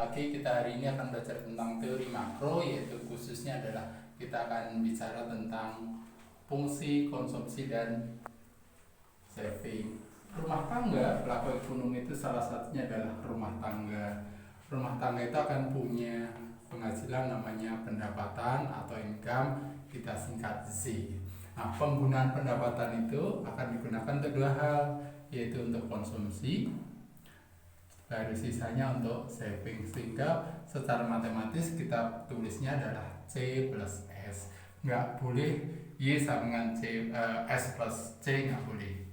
lagi. Kita hari ini akan belajar tentang teori makro, yaitu khususnya adalah kita akan bicara tentang fungsi, konsumsi, dan saving. Rumah tangga, pelaku ekonomi itu salah satunya adalah rumah tangga. Rumah tangga itu akan punya penghasilan namanya pendapatan atau income, kita singkat Z. Nah, penggunaan pendapatan itu akan digunakan untuk dua hal, yaitu untuk konsumsi, baru sisanya untuk saving. Sehingga secara matematis kita tulisnya adalah C plus S. Nggak boleh Y sama dengan S plus C, nggak boleh.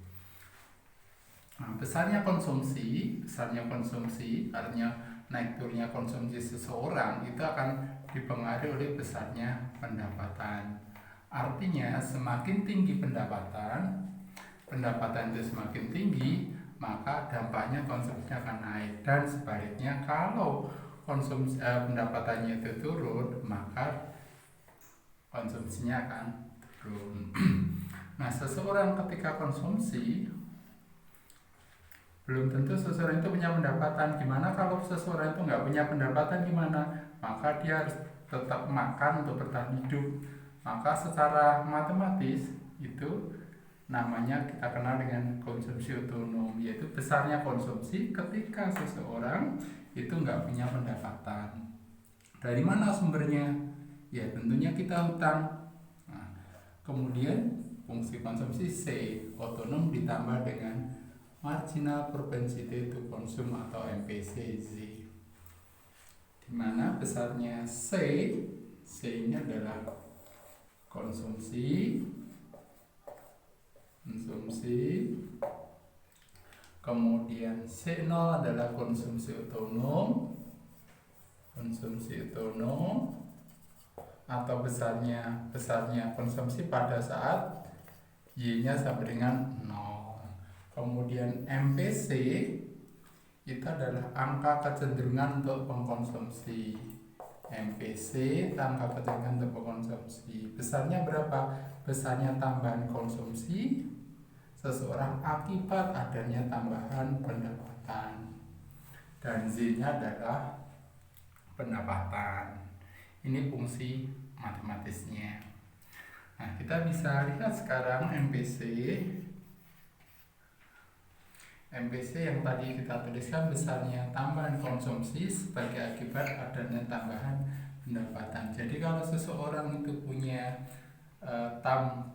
Nah, besarnya konsumsi artinya naik turunnya konsumsi seseorang itu akan dipengaruhi oleh besarnya pendapatan. Artinya semakin tinggi pendapatan itu semakin tinggi, maka dampaknya konsumsinya akan naik. Dan sebaliknya, kalau pendapatannya itu turun, maka konsumsinya akan turun. Nah, seseorang ketika konsumsi, belum tentu seseorang itu punya pendapatan. Gimana kalau seseorang itu nggak punya pendapatan, gimana? Maka dia harus tetap makan untuk bertahan hidup. Maka secara matematis itu namanya kita kenal dengan konsumsi otonom, yaitu besarnya konsumsi ketika seseorang itu nggak punya pendapatan. Dari mana sumbernya? Ya tentunya kita hutang. Nah, kemudian fungsi konsumsi C, otonom ditambah dengan marginal propensity to consume atau MPC Z, dimana besarnya C ini adalah konsumsi, kemudian C0 adalah konsumsi otonom, atau besarnya konsumsi pada saat Y-nya sama dengan 0. Kemudian MPC itu adalah angka kecenderungan untuk mengkonsumsi. MPC angka kecenderungan untuk mengkonsumsi. Besarnya berapa? Besarnya tambahan konsumsi seseorang akibat adanya tambahan pendapatan. Dan Z-nya adalah pendapatan. Ini fungsi matematisnya. Nah, kita bisa lihat sekarang MPC yang tadi kita tuliskan besarnya tambahan konsumsi sebagai akibat adanya tambahan pendapatan. Jadi kalau seseorang itu punya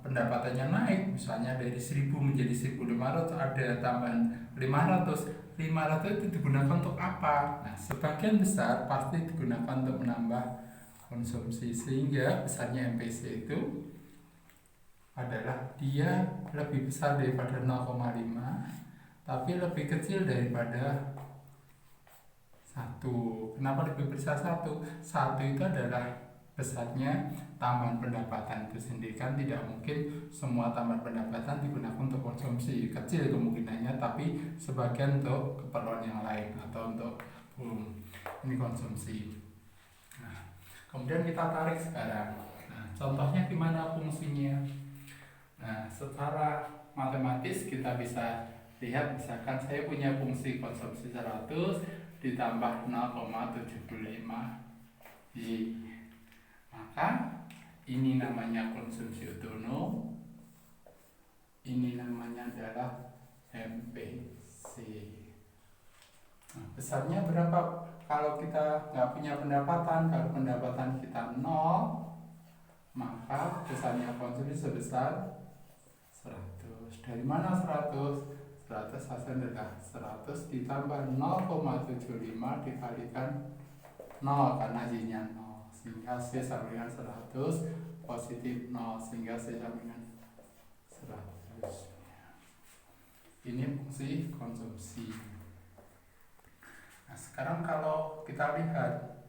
pendapatannya naik, misalnya dari 1000 menjadi 1500, ada tambahan 500 itu digunakan untuk apa? Nah, sebagian besar pasti digunakan untuk menambah konsumsi, sehingga besarnya MPC itu adalah dia lebih besar daripada 0,5 tapi lebih kecil daripada 1. Kenapa lebih besar 1? 1 itu adalah besarnya tambahan pendapatan itu sendiri. Kan tidak mungkin semua tambahan pendapatan digunakan untuk konsumsi, kecil kemungkinannya, tapi sebagian untuk keperluan yang lain atau untuk ini konsumsi. Nah, kemudian kita tarik sekarang. Nah, contohnya gimana fungsinya? Nah, secara matematis kita bisa lihat, misalkan saya punya fungsi konsumsi 100 ditambah 0,75 Y, maka ini namanya konsumsi otonom, ini namanya adalah MPC. Nah, besarnya berapa kalau kita nggak punya pendapatan? Kalau pendapatan kita 0, maka besarnya konsumsi sebesar 100. Dari mana 100? 100 hasilnya adalah 100 ditambah 0,75 dikalikan 0 karena Y-nya 0, sehingga C sama dengan 100 positif 0, sehingga C sama dengan 100. Ini fungsi konsumsi. Nah, sekarang kalau kita lihat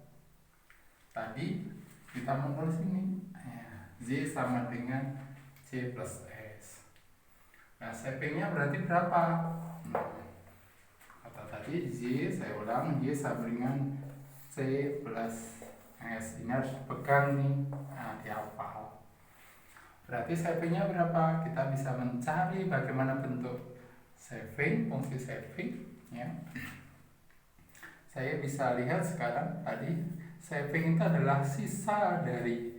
tadi kita menulis ini Z sama dengan C plus S. Nah, savingnya berarti berapa? Kata tadi Y, saya ulang, Y sama dengan C plus S. Ini harus dipegang nih, dihafal. Berarti savingnya berapa? Kita bisa mencari bagaimana bentuk saving, fungsi saving ya. saya bisa lihat sekarang tadi saving itu adalah sisa dari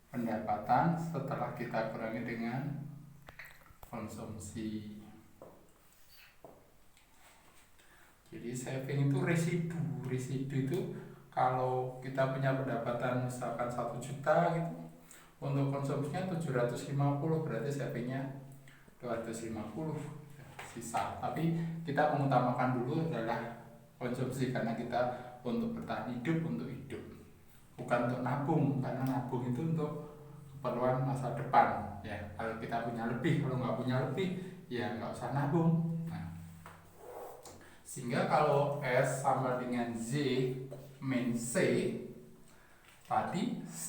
pendapatan setelah kita kurangi dengan konsumsi. Jadi saving itu residu. Residu itu kalau kita punya pendapatan misalkan 1 juta gitu, untuk konsumsinya 750, berarti savingnya 250 sisa. Tapi kita mengutamakan dulu adalah konsumsi karena kita untuk bertahan hidup, untuk hidup, bukan untuk nabung, karena nabung itu untuk keperluan masa depan ya. Kalau kita punya lebih, kalau nggak punya lebih ya nggak usah nabung. Nah, sehingga kalau S sama dengan Z min C, tadi C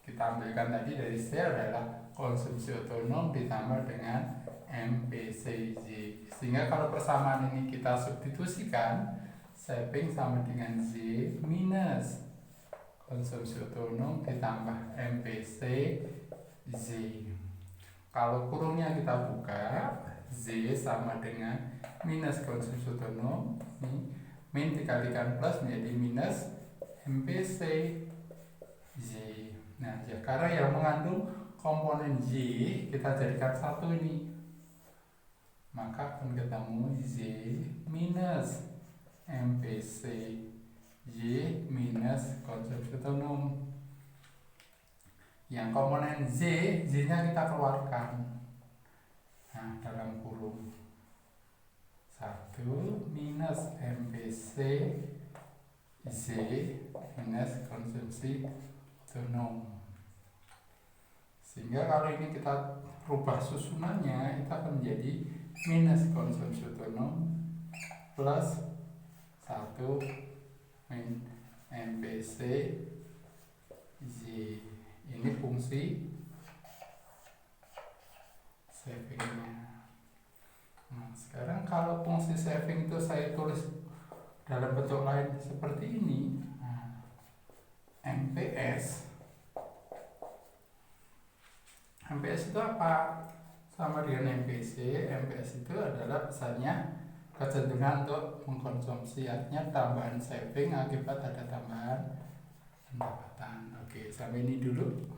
kita ambilkan tadi dari C adalah konsumsi otonom ditambah dengan MPCJ. Sehingga kalau persamaan ini kita substitusikan, saving sama dengan Z minus konsumsi otonom ditambah MPCJ. Kalau kurungnya kita buka, Z sama dengan minus konsumsi otonom, min dikalikan plus menjadi minus MPCJ. Nah, karena yang mengandung komponen Y kita jadikan satu ini, maka akan ketemu Z minus MPC Y minus konsumsi otonom. Yang komponen Z nya kita keluarkan. Nah, dalam kurung 1 minus MPC Z minus konsumsi otonom. Sehingga kalau ini kita rubah susunannya, itu akan menjadi minus konsumsi otonom plus 1 min MPC Z. Ini fungsi savingnya. Nah, sekarang kalau fungsi saving itu saya tulis dalam bentuk lain seperti ini, nah, MPS itu apa? Sama dengan MPC. MPS itu adalah pesannya kecenderungan untuk mengkonsumsi, artinya tambahan saving akibat ada tambahan pendapatan. Oke, sampai ini dulu.